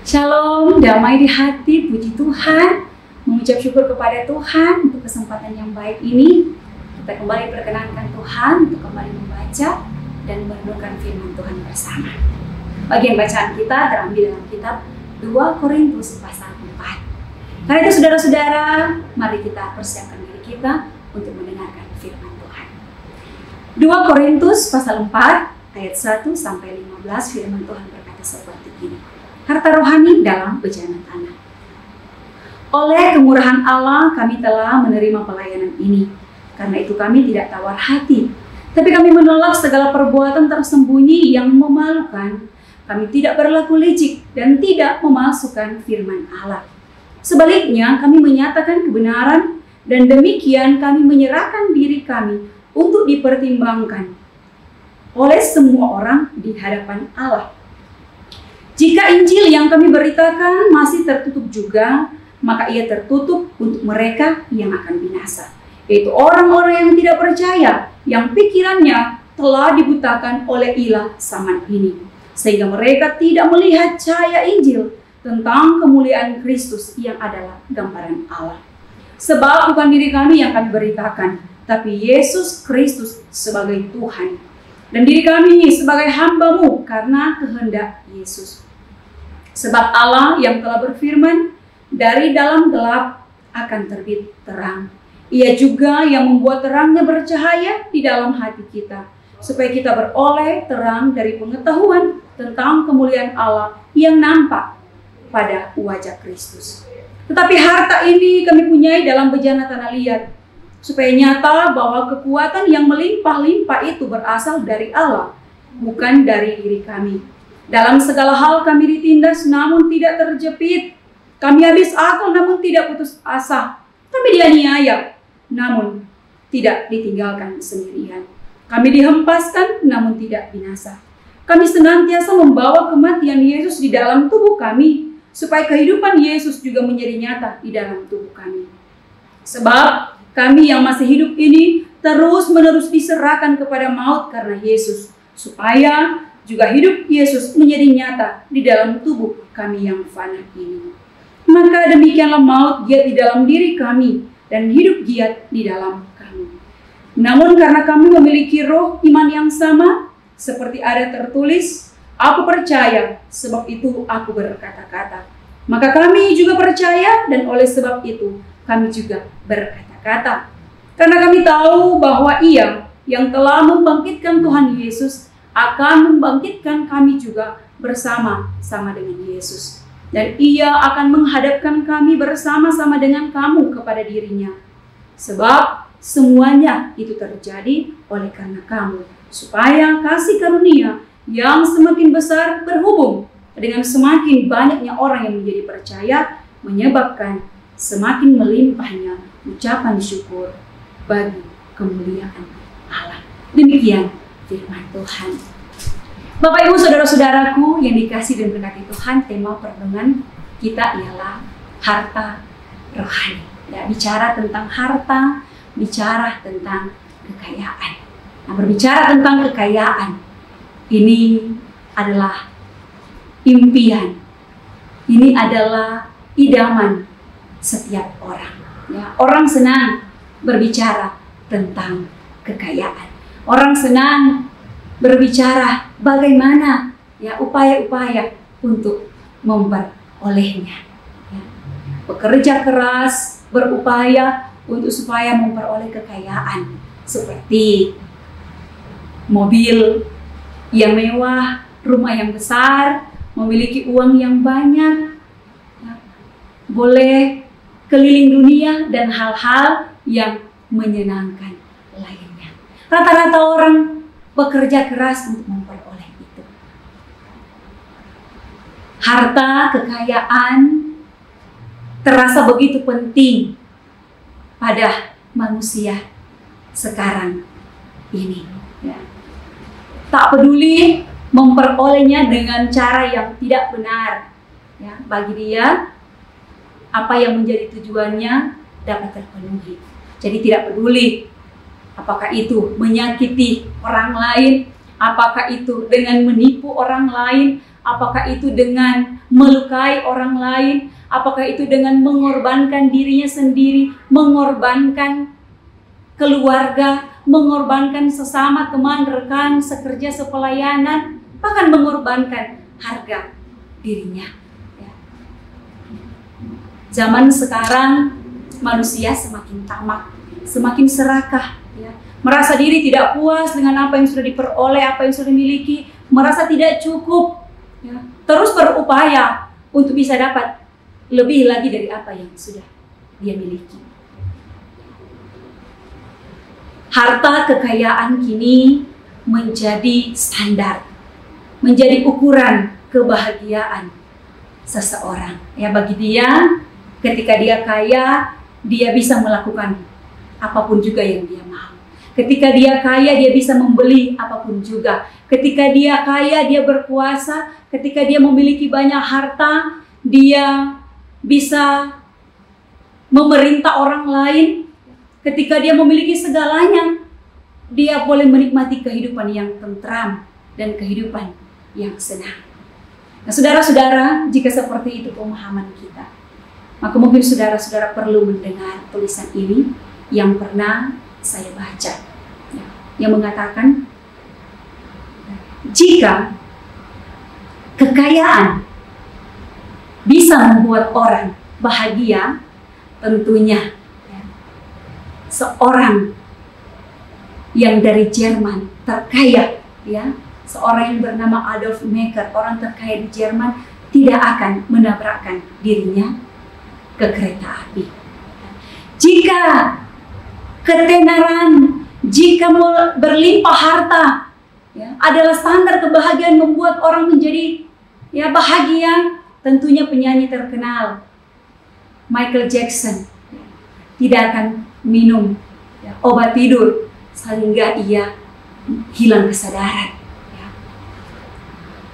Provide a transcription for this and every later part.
Shalom, damai di hati, puji Tuhan. Mengucap syukur kepada Tuhan untuk kesempatan yang baik ini. Kita kembali perkenankan Tuhan untuk kembali membaca dan merenungkan firman Tuhan bersama. Bagian bacaan kita terambil dalam kitab 2 Korintus pasal 4. Karena itu saudara-saudara, mari kita persiapkan diri kita untuk mendengarkan firman Tuhan. 2 Korintus pasal 4 ayat 1 sampai 15, firman Tuhan berkata seperti ini. Harta rohani dalam bejana tanah. Oleh kemurahan Allah kami telah menerima pelayanan ini. Karena itu kami tidak tawar hati. Tapi kami menolak segala perbuatan tersembunyi yang memalukan. Kami tidak berlaku licik dan tidak memalsukan firman Allah. Sebaliknya kami menyatakan kebenaran dan demikian kami menyerahkan diri kami untuk dipertimbangkan oleh semua orang di hadapan Allah. Jika Injil yang kami beritakan masih tertutup juga, maka ia tertutup untuk mereka yang akan binasa, yaitu orang-orang yang tidak percaya, yang pikirannya telah dibutakan oleh ilah zaman ini, sehingga mereka tidak melihat cahaya Injil tentang kemuliaan Kristus yang adalah gambaran Allah. Sebab bukan diri kami yang kami beritakan, tapi Yesus Kristus sebagai Tuhan, dan diri kami sebagai hamba-Mu karena kehendak Yesus. Sebab Allah yang telah berfirman, dari dalam gelap akan terbit terang. Ia juga yang membuat terangnya bercahaya di dalam hati kita, supaya kita beroleh terang dari pengetahuan tentang kemuliaan Allah yang nampak pada wajah Kristus. Tetapi harta ini kami punyai dalam bejana tanah liat, supaya nyata bahwa kekuatan yang melimpah-limpah itu berasal dari Allah, bukan dari diri kami. Dalam segala hal kami ditindas namun tidak terjepit. Kami habis akal namun tidak putus asa. Kami dianiaya namun tidak ditinggalkan sendirian. Kami dihempaskan namun tidak binasa. Kami senantiasa membawa kematian Yesus di dalam tubuh kami, supaya kehidupan Yesus juga menjadi nyata di dalam tubuh kami. Sebab kami yang masih hidup ini terus-menerus diserahkan kepada maut karena Yesus, supaya juga hidup Yesus menjadi nyata di dalam tubuh kami yang fana ini. Maka demikianlah maut giat di dalam diri kami dan hidup giat di dalam kami. Namun karena kami memiliki roh iman yang sama, seperti ada tertulis, aku percaya, sebab itu aku berkata-kata. Maka kami juga percaya dan oleh sebab itu kami juga berkata-kata. Karena kami tahu bahwa Ia yang telah membangkitkan Tuhan Yesus akan membangkitkan kami juga bersama-sama dengan Yesus. Dan Ia akan menghadapkan kami bersama-sama dengan kamu kepada dirinya. Sebab semuanya itu terjadi oleh karena kamu, supaya kasih karunia yang semakin besar berhubung dengan semakin banyaknya orang yang menjadi percaya, menyebabkan semakin melimpahnya ucapan syukur bagi kemuliaan Allah. Demikian firman Tuhan. Bapak Ibu saudara-saudaraku yang dikasihi dan berkati Tuhan, tema perenungan kita ialah harta rohani. Ya, bicara tentang harta, bicara tentang kekayaan. Nah, berbicara tentang kekayaan, ini adalah impian. Ini adalah idaman setiap orang. Ya, orang senang berbicara tentang kekayaan. Orang senang berbicara bagaimana ya upaya-upaya untuk memperolehnya. Ya. Bekerja keras, berupaya untuk supaya memperoleh kekayaan seperti mobil yang mewah, rumah yang besar, memiliki uang yang banyak, ya. Boleh keliling dunia dan hal-hal yang menyenangkan lainnya. Rata-rata orang bekerja keras untuk memperoleh itu. Harta, kekayaan terasa begitu penting pada manusia sekarang ini. Ya. Tak peduli memperolehnya dengan cara yang tidak benar. Ya, bagi dia, apa yang menjadi tujuannya dapat terpenuhi. Jadi tidak peduli apakah itu menyakiti orang lain, apakah itu dengan menipu orang lain, Apakah itu dengan melukai orang lain? Apakah itu dengan mengorbankan dirinya sendiri, mengorbankan keluarga, mengorbankan sesama teman, rekan, sekerja, sepelayanan, bahkan mengorbankan harga dirinya. Ya. Zaman sekarang manusia semakin tamak, semakin serakah, ya. Merasa diri tidak puas dengan apa yang sudah diperoleh, apa yang sudah dimiliki, merasa tidak cukup, ya. Terus berupaya untuk bisa dapat lebih lagi dari apa yang sudah dia miliki. Harta kekayaan kini menjadi standar, menjadi ukuran kebahagiaan seseorang. Ya, bagi dia, ketika dia kaya, dia bisa melakukan apapun juga yang dia mau. Ketika dia kaya, dia bisa membeli apapun juga. Ketika dia kaya, dia berkuasa. Ketika dia memiliki banyak harta, dia bisa memerintah orang lain. Ketika dia memiliki segalanya, dia boleh menikmati kehidupan yang tentram dan kehidupan yang senang. Nah, saudara-saudara, jika seperti itu pemahaman kita, maka mungkin saudara-saudara perlu mendengar tulisan ini yang pernah saya baca, ya, yang mengatakan, jika kekayaan bisa membuat orang bahagia, tentunya ya, seorang yang dari Jerman terkaya, ya, seorang yang bernama Adolf Mekker, orang terkaya di Jerman, tidak akan menabrakkan dirinya ke kereta api. Jika ketenaran, jika berlimpah harta, ya, adalah standar kebahagiaan membuat orang menjadi ya bahagia, tentunya penyanyi terkenal Michael Jackson tidak akan minum ya, obat tidur sehingga ia hilang kesadaran. Ya.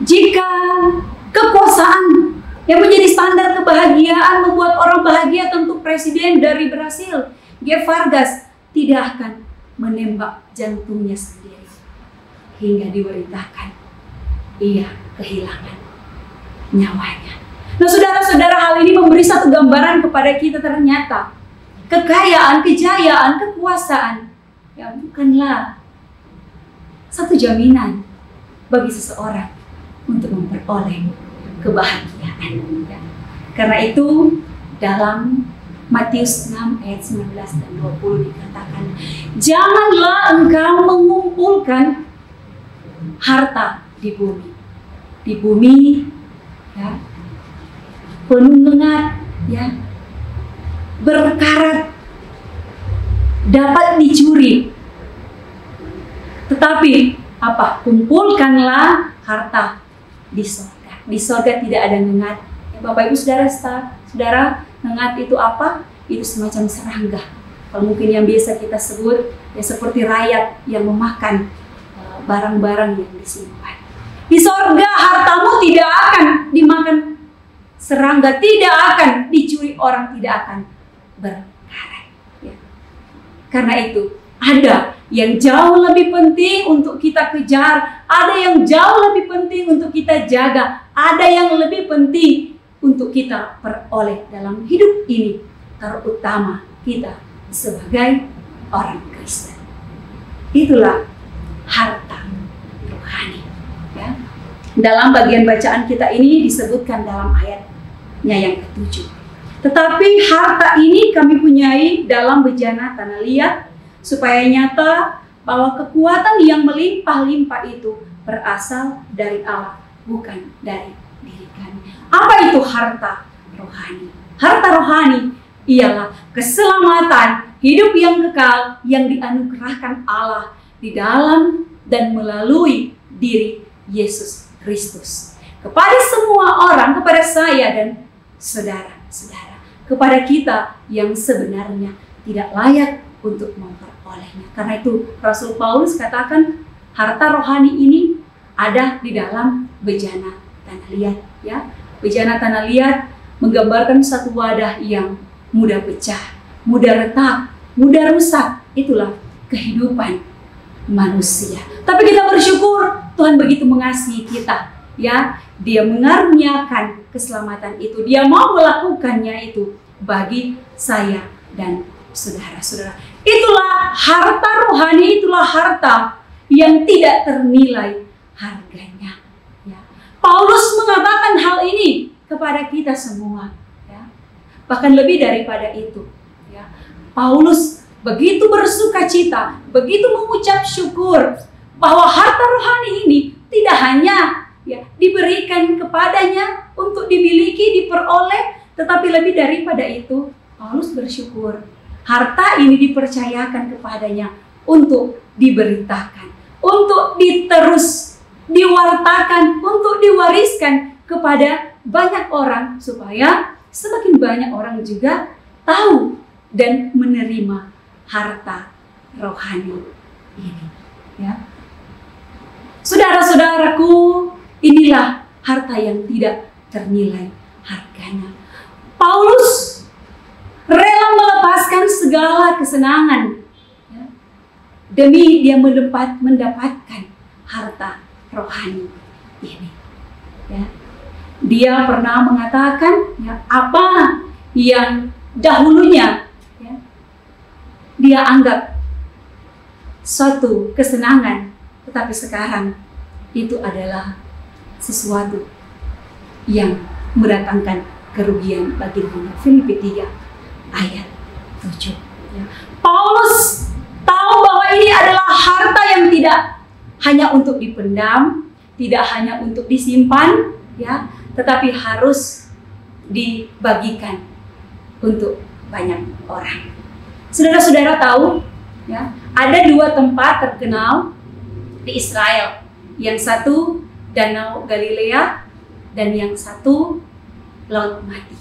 Jika kekuasaan yang menjadi standar kebahagiaan membuat orang bahagia, tentu presiden dari Brasil, G. Vargas, tidak akan menembak jantungnya sendiri hingga diberitakan ia kehilangan nyawanya. Nah, saudara-saudara, hal ini memberi satu gambaran kepada kita, ternyata kekayaan, kejayaan, kekuasaan ya bukanlah satu jaminan bagi seseorang untuk memperoleh kebahagiaan. Ya. Karena itu dalam Matius 6 ayat 19 dan 20 dikatakan, janganlah engkau mengumpulkan harta di bumi. Di bumi ya, penuh lengat, ya, berkarat, dapat dicuri. Tetapi apa? Kumpulkanlah harta di surga. Di surga tidak ada lengat. Ya, Bapak Ibu saudara, lengat itu apa? Itu semacam serangga. Kalau mungkin yang biasa kita sebut ya seperti rayap yang memakan barang-barang yang disimpan. Di surga hartamu tidak akan dimakan serangga, tidak akan dicuri orang, tidak akan berkarat. Ya. Karena itu ada yang jauh lebih penting untuk kita kejar, ada yang jauh lebih penting untuk kita jaga, ada yang lebih penting untuk kita peroleh dalam hidup ini, terutama kita sebagai orang Kristen. Itulah harta rohani. Ya. Dalam bagian bacaan kita ini disebutkan dalam ayatnya yang ke-7. Tetapi harta ini kami punyai dalam bejana tanah liat, supaya nyata bahwa kekuatan yang melimpah-limpah itu berasal dari Allah, bukan dari diri kami. Apa itu harta rohani? Harta rohani ialah keselamatan, hidup yang kekal yang dianugerahkan Allah di dalam dan melalui diri Yesus Kristus. Kepada semua orang, kepada saya dan saudara-saudara, kepada kita yang sebenarnya tidak layak untuk memperolehnya. Karena itu Rasul Paulus katakan harta rohani ini ada di dalam bejana tanah liat. Ya, bejana tanah liat menggambarkan satu wadah yang mudah pecah, mudah retak, mudah rusak. Itulah kehidupan manusia. Tapi kita bersyukur Tuhan begitu mengasihi kita. ya, dia mengaruniakan keselamatan itu. Dia mau melakukannya itu bagi saya dan saudara-saudara. Itulah harta rohani, itulah harta yang tidak ternilai harganya. Ya. Paulus mengatakan hal ini kepada kita semua. Ya. Bahkan lebih daripada itu. Ya. Paulus begitu bersuka cita, begitu mengucap syukur bahwa harta rohani ini tidak hanya diberikan kepadanya untuk dimiliki, diperoleh, tetapi lebih daripada itu, Paulus bersyukur harta ini dipercayakan kepadanya untuk diberitakan, untuk diwartakan, untuk diwariskan kepada banyak orang, supaya semakin banyak orang juga tahu dan menerima harta rohani ini. Ya. Saudara-saudaraku, inilah harta yang tidak ternilai harganya. Paulus rela melepaskan segala kesenangan, ya, demi dia mendapatkan harta rohani ini. Ya. Dia pernah mengatakan, ya, apa yang dahulunya dia anggap suatu kesenangan, tetapi sekarang itu adalah sesuatu yang mendatangkan kerugian bagi dirinya. Filipi 3 ayat 7. Ya. Paulus tahu bahwa ini adalah harta yang tidak hanya untuk dipendam, tidak hanya untuk disimpan, ya, tetapi harus dibagikan untuk banyak orang. Saudara-saudara tahu, ya, ada dua tempat terkenal di Israel. Yang satu Danau Galilea dan yang satu Laut Mati.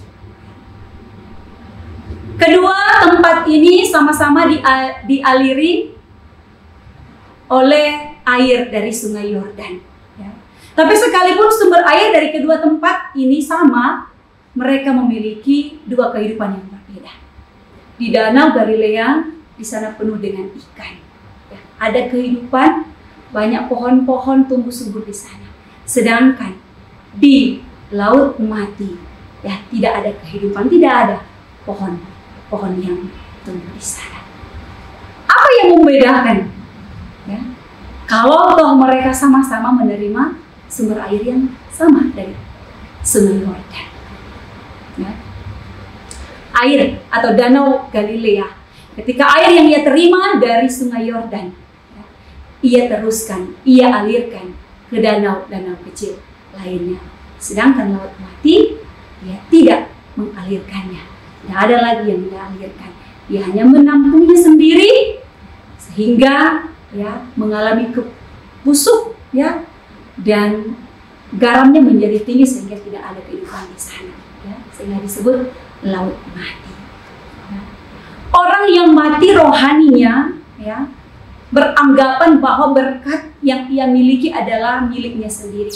Kedua tempat ini sama-sama dialiri oleh air dari Sungai Yordan. Ya. Tapi sekalipun sumber air dari kedua tempat ini sama, mereka memiliki dua kehidupan yang berbeda. Di Danau Galilea, di sana penuh dengan ikan. Ya. Ada kehidupan, banyak pohon-pohon tumbuh subur di sana. Sedangkan di Laut Mati, ya, tidak ada kehidupan, tidak ada pohon yang tumbuh di sana. Apa yang membedakan? Ya, kalau toh mereka sama-sama menerima sumber air yang sama dari Sungai Yordan. Ya. Air atau Danau Galilea, ketika air yang ia terima dari Sungai Yordan, ya, ia teruskan, ia alirkan ke danau-danau kecil lainnya. Sedangkan Laut Mati, ia tidak mengalirkannya. Tidak ada lagi yang dia alirkan. Dia hanya menampungnya sendiri sehingga, ya, mengalami busuk, ya, dan garamnya menjadi tinggi sehingga tidak ada kehidupan di sana, ya, sehingga disebut Laut Mati. Ya. Orang yang mati rohaninya, ya, beranggapan bahwa berkat yang ia miliki adalah miliknya sendiri,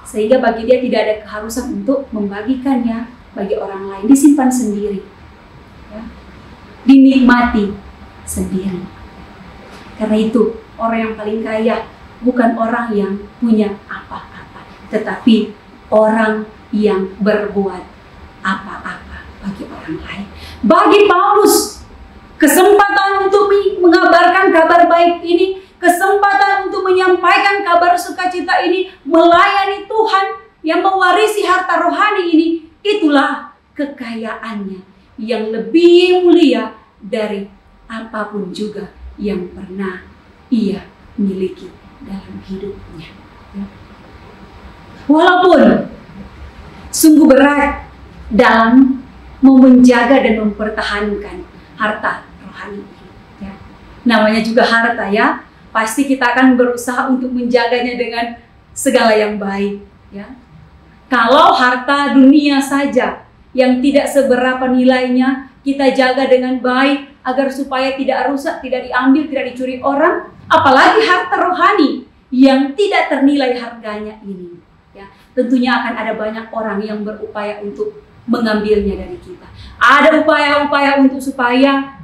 sehingga bagi dia tidak ada keharusan untuk membagikannya bagi orang lain, disimpan sendiri, ya, dinikmati sendiri. Karena itu orang yang paling kaya bukan orang yang punya apa-apa, tetapi orang yang berbuat apa-apa bagi orang lain. Bagi Paulus, kesempatan untuk mengabarkan kabar baik ini, kesempatan untuk menyampaikan kabar sukacita ini, melayani Tuhan yang mewarisi harta rohani ini, itulah kekayaannya yang lebih mulia dari apapun juga yang pernah ia miliki dalam hidupnya. Walaupun sungguh berat dalam menjaga dan mempertahankan harta rohani ini, ya. Namanya juga harta, ya. Pasti kita akan berusaha untuk menjaganya dengan segala yang baik, ya. Kalau harta dunia saja yang tidak seberapa nilainya kita jaga dengan baik agar supaya tidak rusak, tidak diambil, tidak dicuri orang, apalagi harta rohani yang tidak ternilai harganya ini, ya. Tentunya akan ada banyak orang yang berupaya untuk mengambilnya dari kita. Ada upaya-upaya untuk supaya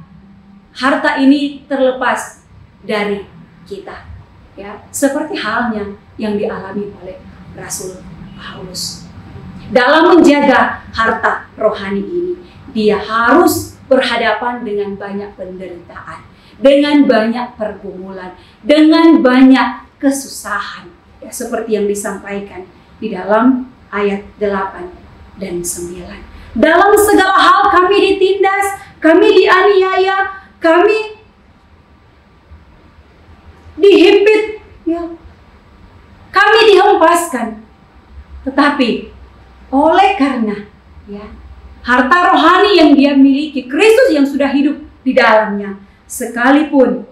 harta ini terlepas dari kita, ya. Seperti halnya yang dialami oleh Rasul Paulus. Dalam menjaga harta rohani ini, dia harus berhadapan dengan banyak penderitaan, dengan banyak pergumulan, dengan banyak kesusahan. Ya, seperti yang disampaikan di dalam ayat 8 dan 9. Dalam segala hal kami ditindas, kami dianiaya, kami dihimpit, ya, kami dihempaskan. Tetapi oleh karena ya harta rohani yang dia miliki, Kristus yang sudah hidup di dalamnya, sekalipun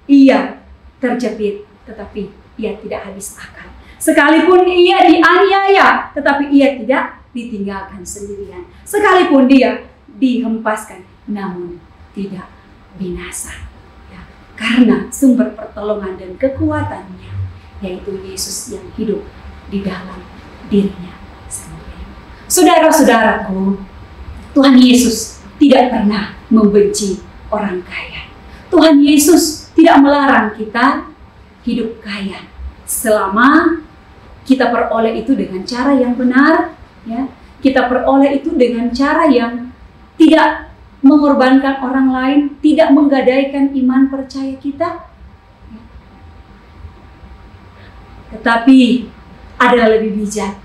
ia terjepit, tetapi ia tidak habis akal. Sekalipun ia dianiaya, tetapi ia tidak ditinggalkan sendirian. Sekalipun dia dihempaskan, namun tidak binasa. Ya, karena sumber pertolongan dan kekuatannya, yaitu Yesus yang hidup di dalam dirinya sendiri. Saudara-saudaraku, Tuhan Yesus tidak pernah membenci orang kaya. Tuhan Yesus tidak melarang kita hidup kaya selama kita peroleh itu dengan cara yang benar, ya. Kita peroleh itu dengan cara yang tidak mengorbankan orang lain, tidak menggadaikan iman percaya kita. Tetapi adalah lebih bijak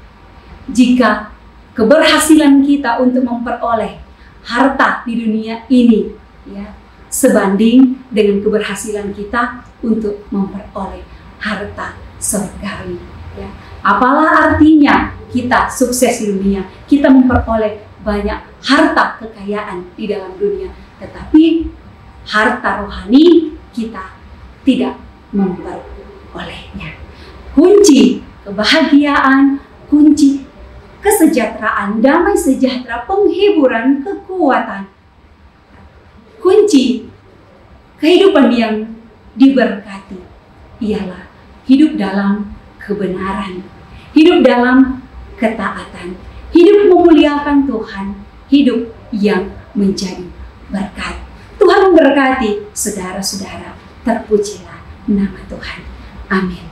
jika keberhasilan kita untuk memperoleh harta di dunia ini, ya, sebanding dengan keberhasilan kita untuk memperoleh harta surgawi. Ya. Apalah artinya kita sukses di dunia, kita memperoleh banyak harta kekayaan di dalam dunia, tetapi harta rohani kita tidak memperolehnya. Kunci kebahagiaan, kunci kesejahteraan, damai sejahtera, penghiburan, kekuatan, kunci kehidupan yang diberkati ialah hidup dalam kebenaran, hidup dalam ketaatan, hidup memuliakan Tuhan, hidup yang menjadi berkat. Tuhan memberkati saudara-saudara, terpujilah nama Tuhan. Amin.